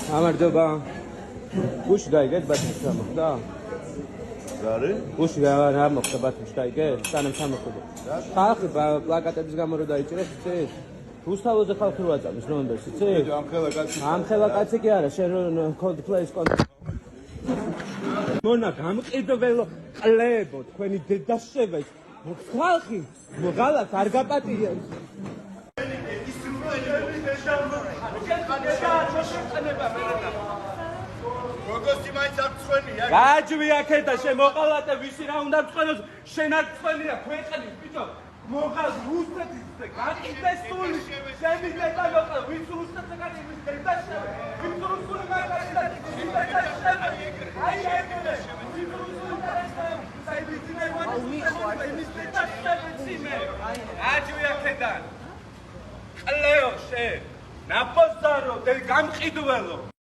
გამარჯობა. გუში გაიგეთ ბათუმში რა მოხდა? გარი? გუში რა მოხდა ბათუმში გაიგეთ? სანამ სამოხდა. ხალხი პლაკატების გამო რო დაიჭირეს, იცით? რუსთავოზე ხალხი რო აწამის ლონდონს, იცით? ამ ხელა კაცი კი არა, შენ რო Coldplay-ის კონცერტი. მონა გამყიდველო ყლებო, თქვენი დედაშევა ის. ხალხი მოგალას არ გაპატიებს. როგორი მაინც არ წვენია? გააჯვი აქეთა შემოყალატე ვისი რა უნდა წვენოს შენ არ წვენია ქვეყნის ბიჭო მოყალ რუსეთის გაყიდეს სული შენი დედალოყა ვის რუსეთზე გადი ვის დედაშევა ვის რუსული მაგარია აი ეგრე ვის რუსული მაგარია აი ვიცინე ვის დედაშევა ციმე გააჯვი აქედან ყლეო შენ ნაპოზარო გამყიდველო